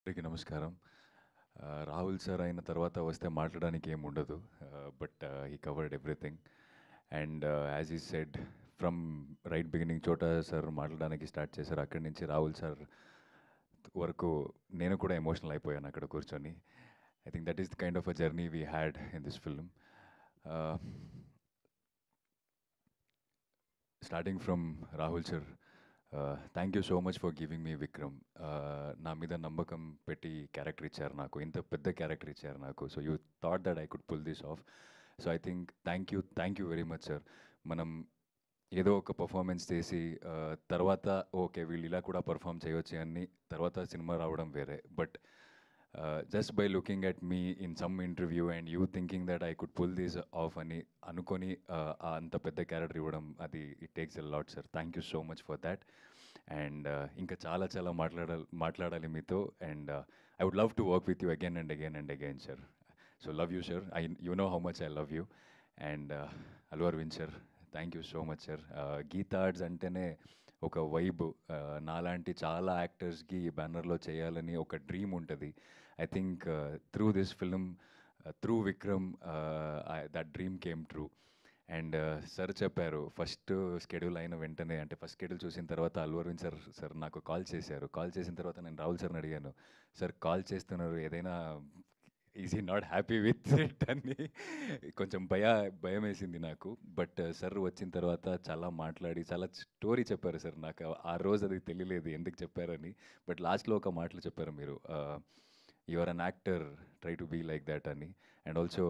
అందరికీ నమస్కారం. రాహుల్ సార్ అయిన తర్వాత వస్తే మాట్లాడడానికి ఏమి ఉండదు. But he covered everything. And as ఈ సెడ్ ఫ్రమ్ రైట్ బిగినింగ్ చోటా సార్ మాట్లాడడానికి స్టార్ట్ చేశారు. అక్కడి నుంచి రాహుల్ సార్ వరకు నేను కూడా ఎమోషనల్ అయిపోయాను అక్కడ కూర్చొని. I think that is the kind of a journey we had in this film. Starting from Rahul sir, thank you so much for giving me Vikram. నా మీద నమ్మకం పెట్టి క్యారెక్టర్ ఇచ్చారు నాకు, ఇంత పెద్ద క్యారెక్టర్ ఇచ్చారు నాకు. So you thought that I could pull this off. So I think thank you very much sir. మనం ఏదో ఒక పర్ఫార్మెన్స్ చేసి తర్వాత ఓకే వీళ్ళు ఇలా కూడా పర్ఫామ్ చేయొచ్చు అని తర్వాత సినిమా రావడం వేరే. But just by looking at me in some interview and you thinking that I could pull this off అని అనుకొని అంత పెద్ద క్యారెక్టర్ ఇవ్వడం, అది it takes a lot sir. Thank you so much for that. And ఇంకా చాలా చాలా మాట్లాడాలి మీతో. And I would love to work with you again and again and again sir. So love you sir. You know how much I love you. And Allu Aravind sir, thank you so much sir. Geetha Arts అంటేనే ఒక vibe. నాలాంటి చాలా యాక్టర్స్కి ఈ బ్యానర్లో చేయాలని ఒక dream ఉంటుంది. I think through this film, through Vikram, that dream came true. And sir చెప్పారు ఫస్ట్ షెడ్యూల్ అయిన వెంటనే, అంటే ఫస్ట్ షెడ్యూల్ చూసిన తర్వాత అల్లు అరవింద్ సార్ నాకు కాల్ చేశారు. కాల్ చేసిన తర్వాత నేను రాహుల్ సార్ని అడిగాను, సార్ కాల్ చేస్తున్నారు ఏదైనా is he not happy with it అని. కొంచెం భయం వేసింది నాకు. బట్ సార్ వచ్చిన తర్వాత చాలా మాట్లాడి చాలా స్టోరీ చెప్పారు సార్. నాకు ఆ రోజు అది తెలియలేదు ఎందుకు చెప్పారని. బట్ లాస్ట్లో ఒక మాటలు చెప్పారు మీరు, you are an actor, try to be like that అని. అండ్ ఆల్సో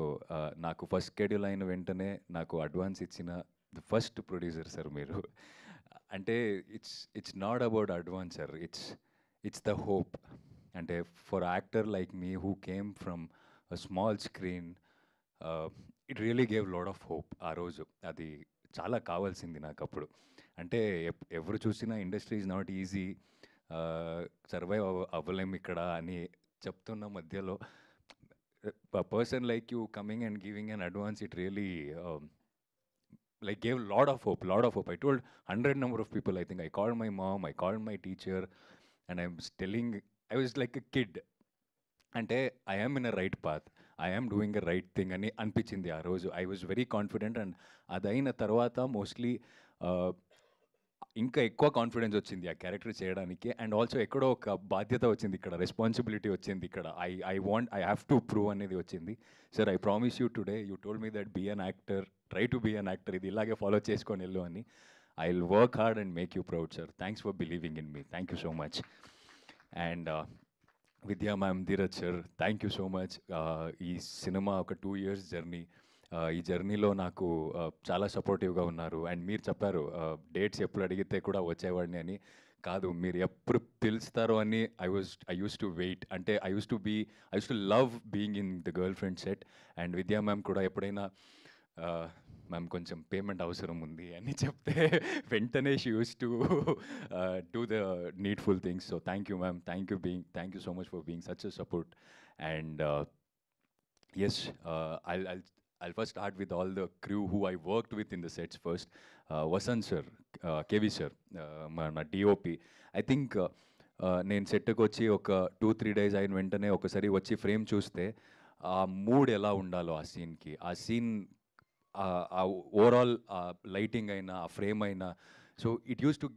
నాకు ఫస్ట్ షెడ్యూల్ అయిన వెంటనే నాకు అడ్వాన్స్ ఇచ్చిన ది ఫస్ట్ ప్రొడ్యూసర్ సార్ మీరు. అంటే it's not about advance sir, it's the hope. అంటే for actor like me who came from small screen, it really gave lot of hope ఆ రోజు. అది చాలా కావాల్సింది నాకు అప్పుడు. అంటే ఎవరు చూసినా industry is not easy, survive అవ్వలేము ఇక్కడ అని చెప్తున్న మధ్యలో person like you coming and giving an advance, it really like gave lot of hope. I told 100 number of people. I think I called my mom, I called my teacher, and I was telling, I was like a kid. అంటే I am in a right path, I am doing a right thing అని అనిపించింది ఆ రోజు. I was very confident. And అదైన తర్వాత mostly ఇంకా ఎక్కువ confidence వచ్చింది ఆ క్యారెక్టర్ చేయడానికి. అండ్ ఆల్సో ఎక్కడో ఒక బాధ్యత వచ్చింది ఇక్కడ, రెస్పాన్సిబిలిటీ వచ్చింది ఇక్కడ. ఐ హ్యావ్ టు ప్రూవ్ అనేది వచ్చింది. Sir I promise you today, you told me that be an actor, try to be an actor, ఇది ఇలాగే ఫాలో చేసుకొని వెళ్ళు అని. I will work hard and make you proud sir. Thanks for believing in me. Thank you so much. And Vidya ma'am, Dheeraj sir, thank you so much. ఈ సినిమా ఒక 2 years journey. ఈ జర్నీలో నాకు చాలా సపోర్టివ్గా ఉన్నారు. అండ్ మీరు చెప్పారు డేట్స్ ఎప్పుడు అడిగితే కూడా వచ్చేవాడిని అని. కాదు, మీరు ఎప్పుడు పిలుస్తారో అని ఐ యూస్ టు వెయిట్. అంటే I used to love being in the girl friend set. And Vidya ma'am కూడా ఎప్పుడైనా మ్యామ్ కొంచెం పేమెంట్ అవసరం ఉంది అని చెప్తే వెంటనే she used to do the needful things. So thank you ma'am, thank you so much for being such a support. And yes, I'll first start with all the crew who I worked with in the sets first. Vasant sir, KV sir, మన DOP. I think నేను సెట్కి వచ్చి ఒక 2-3 days అయిన వెంటనే ఒకసారి వచ్చి frame చూస్తే ఆ మూడ్ ఎలా ఉండాలో ఆ సీన్కి, ఆ సీన్ ఆ ఓవరాల్ లైటింగ్ అయినా ఆ ఫ్రేమ్ అయినా, so it used to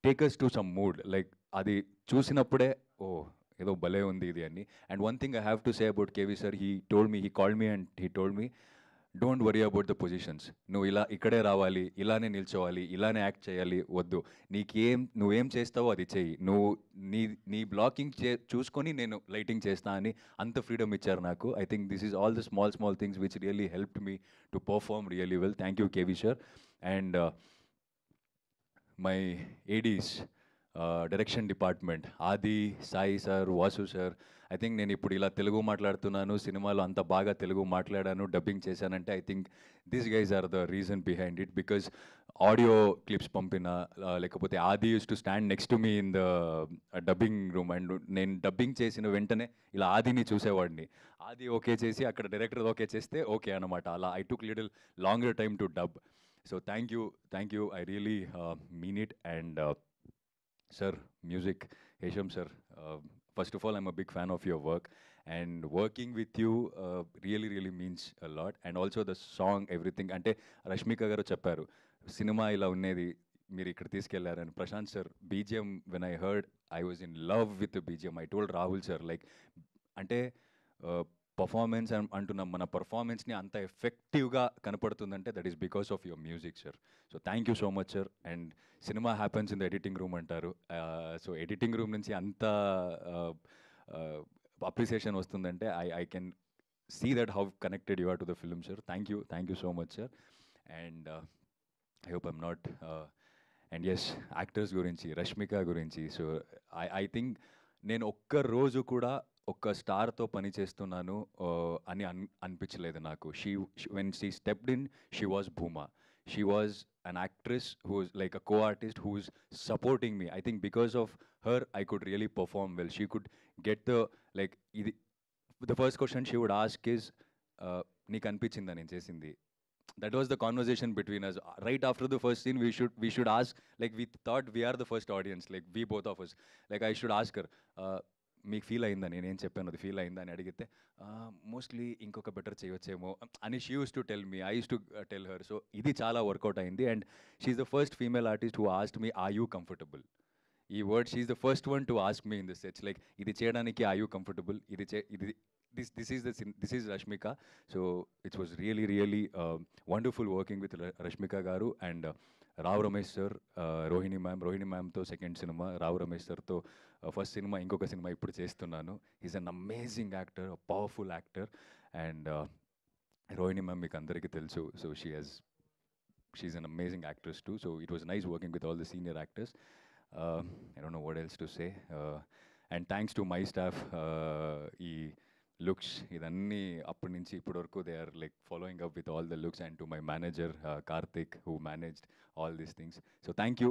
take us to some mood. Like అది చూసినప్పుడే ఓ ఏదో భలే ఉంది ఇది అని. And one thing I have to say about KV sir, he called me and he told me, don't worry about the positions. నువ్వు ఇలా ఇక్కడే రావాలి, ఇలానే నిల్చోవాలి, ఇలానే యాక్ట్ చేయాలి, వద్దు. నువ్వేం చేస్తావో అది చెయ్యి. నువ్వు నీ బ్లాకింగ్ చూసుకొని నేను లైటింగ్ చేస్తా అని అంత ఫ్రీడమ్ ఇచ్చారు నాకు. I think this is all the small things which really helped me to perform really well. Thank you KV sir. And my ADs, direction department, Adi, Sai sir, Vasu sir. I think నేను ఇప్పుడు ఇలా తెలుగు మాట్లాడుతున్నాను, సినిమాలో అంత బాగా తెలుగు మాట్లాడాను, డబ్బింగ్ చేశానంటే I think these guys are the reason behind it. Because audio clips పంపిన, లేకపోతే Aadi used to stand next to me in the dubbing room. And నేను డబ్బింగ్ చేసిన వెంటనే ఇలా ఆదిని చూసేవాడిని. ఆది ఓకే చేసి అక్కడ డైరెక్టర్ ఓకే చేస్తే ఓకే అనమాట. అలా I took little longer time to dub. So thank you, I really mean it. And sir, music, Hesham sir, first of all I'm a big fan of your work and working with you really really means a lot and also the song everything అంటే రష్మిక గారు చెప్పారు సినిమా ఇలా ఉండేది మీరు ఇక్కడ తీసుకెళ్లారని Prashanth sir BGM when I heard I was in love with BGM I told Rahul sir like అంటే పర్ఫార్మెన్స్ అంటున్నాం మన పర్ఫార్మెన్స్ని అంత ఎఫెక్టివ్గా కనపడుతుందంటే that is because of your music sir so thank you so much sir and సినిమా happens in the editing room అంటారు so editing room నుంచి అంత అప్రిసియేషన్ వస్తుందంటే I can see that how connected you are to the film sir thank you so much sir and I hope I'm not and as actors గురించి రష్మిక గురించి so I think నేను ఒక్క రోజు కూడా ఒక్క స్టార్తో పని చేస్తున్నాను అని అనిపించలేదు నాకు when she stepped in she was Bhuma she was an actress who's like a co-artist who's supporting me. I think because of her I could really perform well. She could get like the first question she would ask is నీకు అనిపించిందా నేను చేసింది. That was the conversation between us. Right after the first scene, we should ask, like we thought we are the first audience, like we both of us. Like I should ask her, మీకు feel అయిందా నేనేం చెప్పాను అది feel అయిందా అని అడిగితే mostly ఇంకొక better చేయవచ్చేమో అని she used to tell me I used to tell her so ఇది చాలా వర్కౌట్ అయింది and she's the first female artist who asked me are you comfortable ఈ word she's the first one to ask me in this sets like ఇది చేయడానికి are you comfortable ఇది this is Rashmika. So it was really wonderful working with Rashmika garu and Rao Ramesh sir, Rohini ma'am to second cinema, Rao Ramesh sir to first cinema inkoka cinema ippudu chestunnanu. He's an amazing actor, a powerful actor and Rohini ma'am meeku andariki telusu. So she's an amazing actress too. So it was nice working with all the senior actors. I don't know what else to say. And thanks to my staff, looks idanni appadi nunchi ippudi varaku they are like following up with all the looks and to my manager Karthik who managed all these things so thank you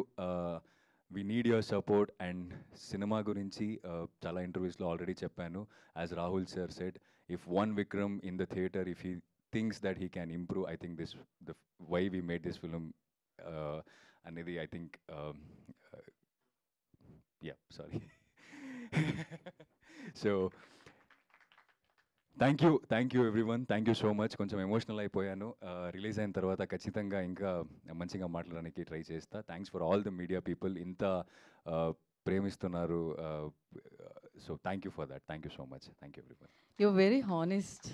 we need your support and cinema gurinchi chala interviews lo already cheppanu as Rahul sir said if one Vikram in the theater if he thinks that he can improve I think this the why we made this film anedi I think yeah sorry so thank you everyone thank you so much కొంచెం emotional అయిపోయాను release అయిన తర్వాత ఖచ్చితంగా ఇంకా మంచిగా మాట్లాడడానికి try చేస్తా thanks for all the media people ఇంత ప్రేమిస్తున్నారు so thank you for that thank you so much thank you everyone you very honest